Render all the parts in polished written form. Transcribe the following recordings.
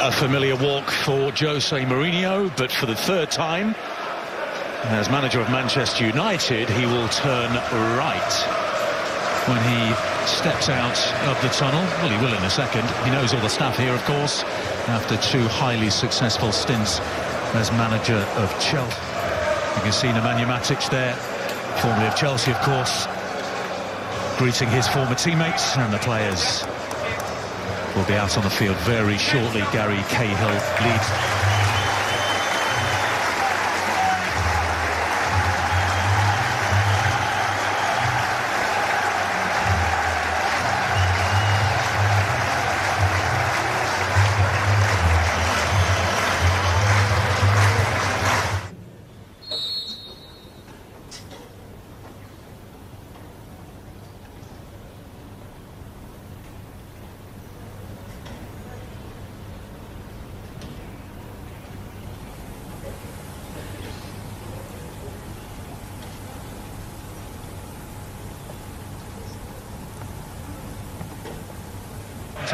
A familiar walk for Jose Mourinho, but for the third time as manager of Manchester United, he will turn right when he steps out of the tunnel. Well, he will in a second. He knows all the staff here, of course, after two highly successful stints as manager of Chelsea. You can see Nemanja Matic there, formerly of Chelsea, of course, greeting his former teammates, and the players will be out on the field very shortly. Gary Cahill leads.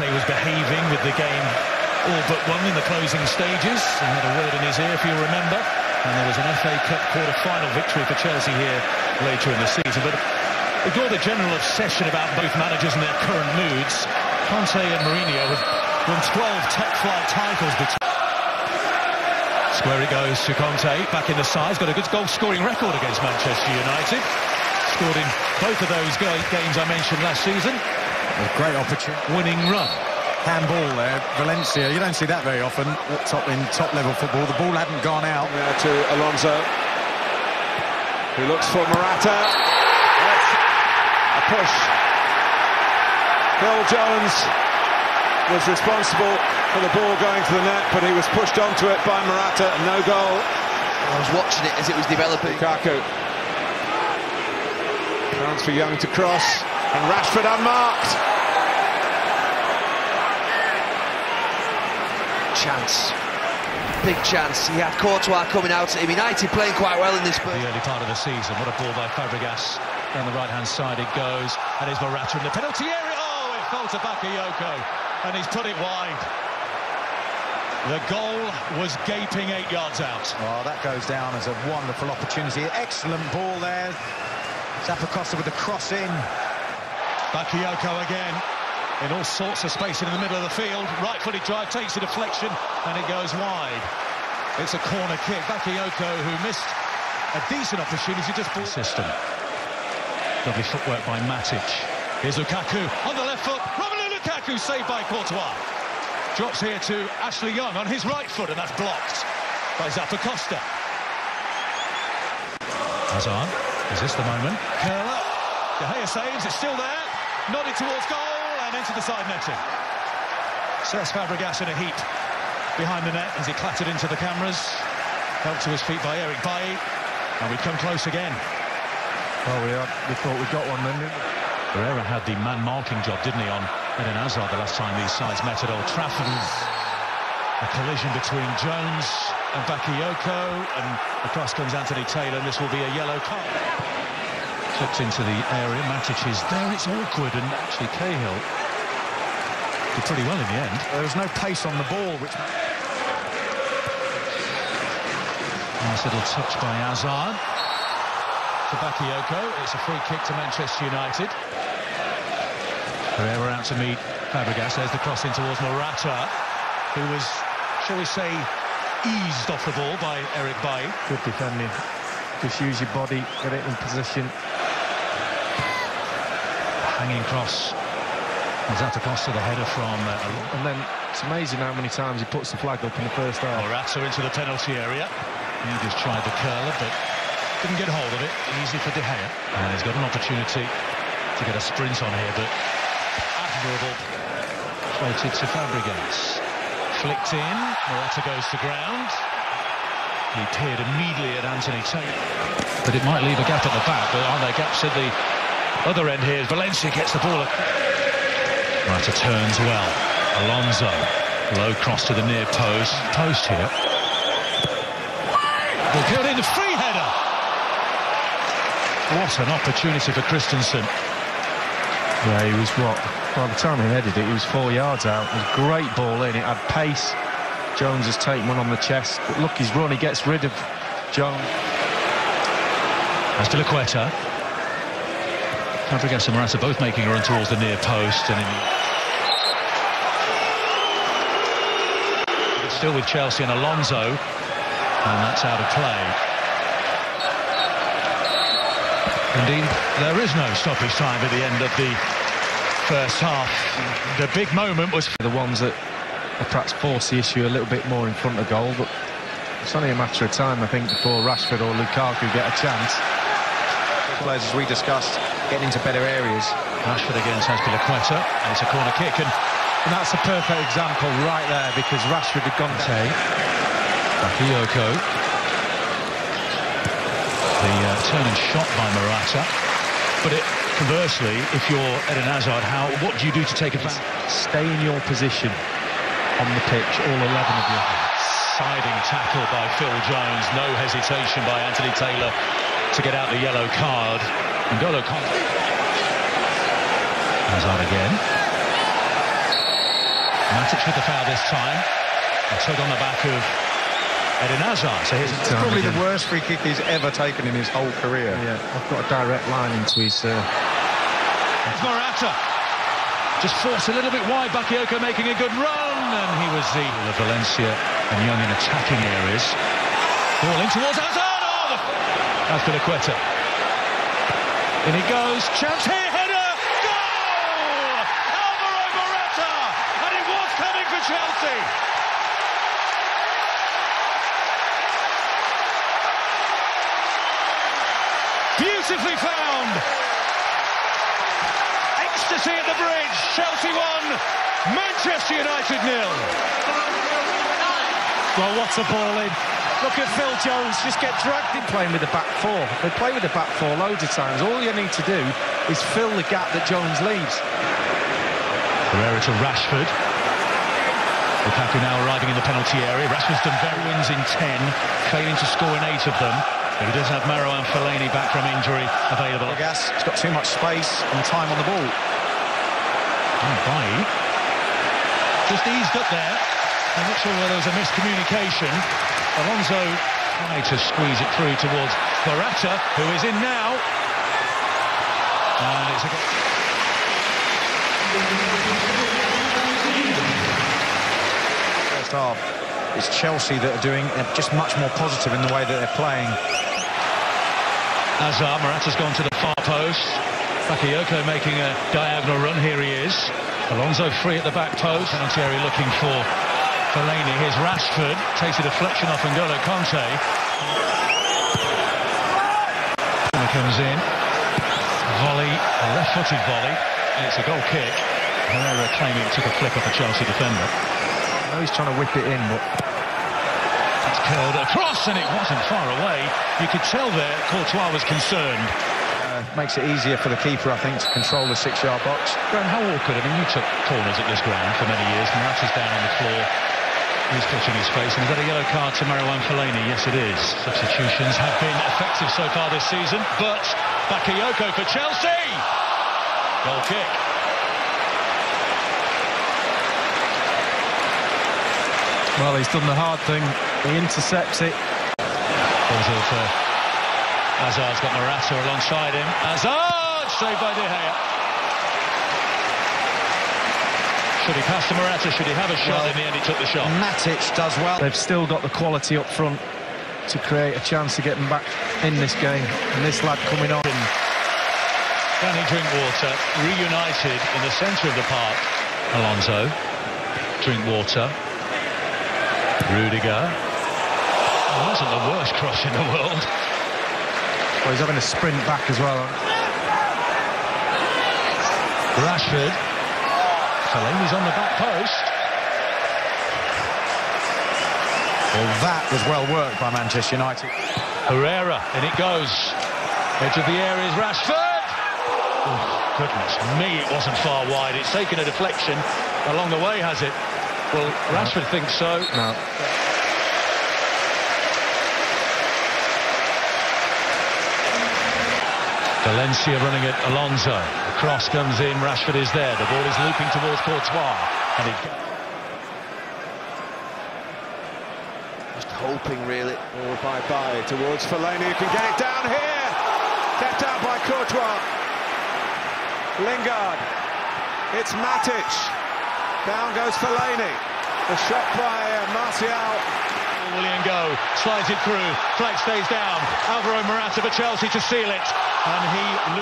He was behaving with the game all but won in the closing stages. He had a word in his ear, if you remember, and there was an FA Cup quarter-final victory for Chelsea here later in the season. But ignore the general obsession about both managers and their current moods. Conte and Mourinho have won 12 top-flight titles between. Square it goes to Conte, back in the side. He's got a good goal-scoring record against Manchester United. Scored in both of those games I mentioned last season. A great opportunity. Winning run. Handball there, Valencia. You don't see that very often in top-level football. The ball hadn't gone out. There to Alonso, who looks for Morata. That's a push. Phil Jones was responsible for the ball going to the net, but he was pushed onto it by Morata. No goal. I was watching it as it was developing. Lukaku. Chance for Young to cross, and Rashford unmarked. Chance. Big chance. He had Courtois coming out at him. United playing quite well in this. The early part of the season. What a ball by Fabregas. Down the right-hand side it goes. And it's Morata in the penalty area. Oh, it fell to Bakayoko. And he's put it wide. The goal was gaping 8 yards out. Oh, that goes down as a wonderful opportunity. Excellent ball there. Zappacosta with the cross in. Bakayoko again. In all sorts of space in the middle of the field. Right-footed drive, takes a deflection, and it goes wide. It's a corner kick. Bakayoko, who missed a decent opportunity, just ball system. Lovely footwork by Matic. Here's Lukaku on the left foot. Romelu Lukaku saved by Courtois. Drops here to Ashley Young on his right foot, and that's blocked by Zappacosta. Hazard, is this the moment? Curler. De Gea saves, it's still there. Nodded towards goal. Into the side netting. Cesc Fabregas in a heap behind the net as he clattered into the cameras. Helped to his feet by Eric Bailly. And we come close again. Well, we thought we got one then, didn't we? Pereira had the man-marking job, didn't he, on Eden Hazard the last time these sides met at Old Trafford. A collision between Jones and Bakayoko, and across comes Anthony Taylor, and this will be a yellow card. Flipped into the area, Matic is there, it's awkward, and actually Cahill did pretty well in the end. There was no pace on the ball, which... Nice little touch by Hazard. To Bakayoko, it's a free kick to Manchester United. Pereira out to meet Fabregas, there's the cross in towards Morata, who was, shall we say, eased off the ball by Eric Bailly. Good defending. Just use your body, get it in position. Hanging cross. Zappacosta, the header from... and then it's amazing how many times he puts the flag up in the first half. Morata into the penalty area. He just tried the curler, but didn't get hold of it. Easy for De Gea. And he's got an opportunity to get a sprint on here, but admirable. Floated to Fabregas. Flicked in. Morata goes to ground. He peered immediately at Anthony Taylor. But it might leave a gap at the back, but aren't there gaps at the other end here? Valencia gets the ball. Morata turns well. Alonso. Low cross to the near post here. Will get in the free header. What an opportunity for Christensen. Yeah, he was what? By the time he headed it, he was 4 yards out. It was a great ball in. It had pace. Jones has taken one on the chest, but look, his run, he gets rid of Jones. As to Laqueta. Fabregas and Morata both making a run towards the near post, and it's still with Chelsea and Alonso, and that's out of play. Indeed, there is no stoppage time at the end of the first half. The big moment was the ones that perhaps force the issue a little bit more in front of goal, but it's only a matter of time, I think, before Rashford or Lukaku get a chance. Players, as we discussed, getting into better areas. Rashford against Azpilicueta, and it's a corner kick, and that's a perfect example right there, because Rashford had gone down. Bakayoko. The turn and shot by Morata, but conversely, if you're Eden Hazard, what do you do to take advantage? Stay in your position on the pitch, all 11 of you. Siding tackle by Phil Jones, no hesitation by Anthony Taylor to get out the yellow card. N'Golo Kanté. Hazard again. Matic with the foul this time. A tug on the back of Eden Hazard. So here's probably the worst free kick he's ever taken in his whole career. Yeah, I've got a direct line into his... Morata just forced a little bit wide. Bakayoko making a good run, and he was the Valencia and Young in attacking areas. Ball in towards Hazard. Oh, Azpilicueta. In he goes. Chance here. Header. Goal! Alvaro Morata, and it was coming for Chelsea. Beautifully found. Ecstasy at the bridge. Chelsea 1, Manchester United 0. Well, what's a ball in? Look at Phil Jones just get dragged in playing with the back four. They play with the back four loads of times. All you need to do is fill the gap that Jones leaves. Herrera to Rashford. Lukaku now arriving in the penalty area. Rashford's done very wins in 10, failing to score in 8 of them. But he does have Maro and Fellaini back from injury available. He's got too much space and time on the ball. Bailly just eased up there. I'm not sure whether there was a miscommunication. Alonso tried to squeeze it through towards Morata, who is in now. And it's first half. It's Chelsea that are doing just much more positive in the way that they're playing. Hazard, Morata's gone to the far post. Bakayoko making a diagonal run. Here he is. Alonso free at the back post. Penalty area looking for Fellaini. Here's Rashford. Takes a deflection off N'Golo Kanté. And it comes in. Volley, a left-footed volley. And it's a goal kick. Herrera claiming it took a flick off a Chelsea defender. I know he's trying to whip it in, but... It's curled across, and it wasn't far away. You could tell there Courtois was concerned. Makes it easier for the keeper, I think, to control the 6-yard box. Graham, how awkward. I mean, you took corners at this ground for many years. Morata's down on the floor. He's touching his face. And is that a yellow card to Marouane Fellaini? Yes, it is. Substitutions have been effective so far this season, but Bakayoko for Chelsea. Goal kick. Well, he's done the hard thing. He intercepts it. Hazard's got Morata alongside him. Hazard! Saved by De Gea. Should he pass to Morata? Should he have a shot? In the end, he took the shot. Matic does well. They've still got the quality up front to create a chance of getting back in this game. And this lad coming on. Danny Drinkwater reunited in the centre of the park. Alonso. Drinkwater. Rudiger. It wasn't the worst cross in the world. Well, he's having a sprint back as well. Rashford. Fellaini's on the back post. Well, that was well worked by Manchester United. Herrera, and it goes. Edge of the area is Rashford. Oh, goodness me, it wasn't far wide. It's taken a deflection along the way, has it? Well, Rashford thinks so. No. Valencia running at Alonso. The cross comes in, Rashford is there. The ball is looping towards Courtois. And Just hoping, really. Ball by towards Fellaini, who can get it down here. Kept out by Courtois. Lingard. It's Matic. Down goes Fellaini. The shot by Martial. Willian go, slides it through, flag stays down, Alvaro Morata for Chelsea to seal it, and he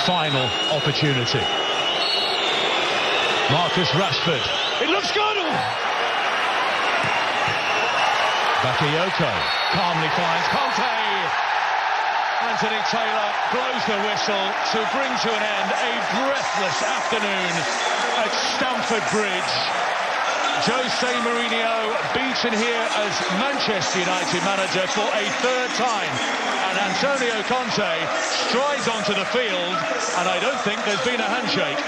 final opportunity. Marcus Rashford, it looks good! Bakayoko calmly finds Conte. Anthony Taylor blows the whistle to bring to an end a breathless afternoon at Stamford Bridge. Jose Mourinho beaten here as Manchester United manager for a third time, and Antonio Conte strides onto the field, and I don't think there's been a handshake.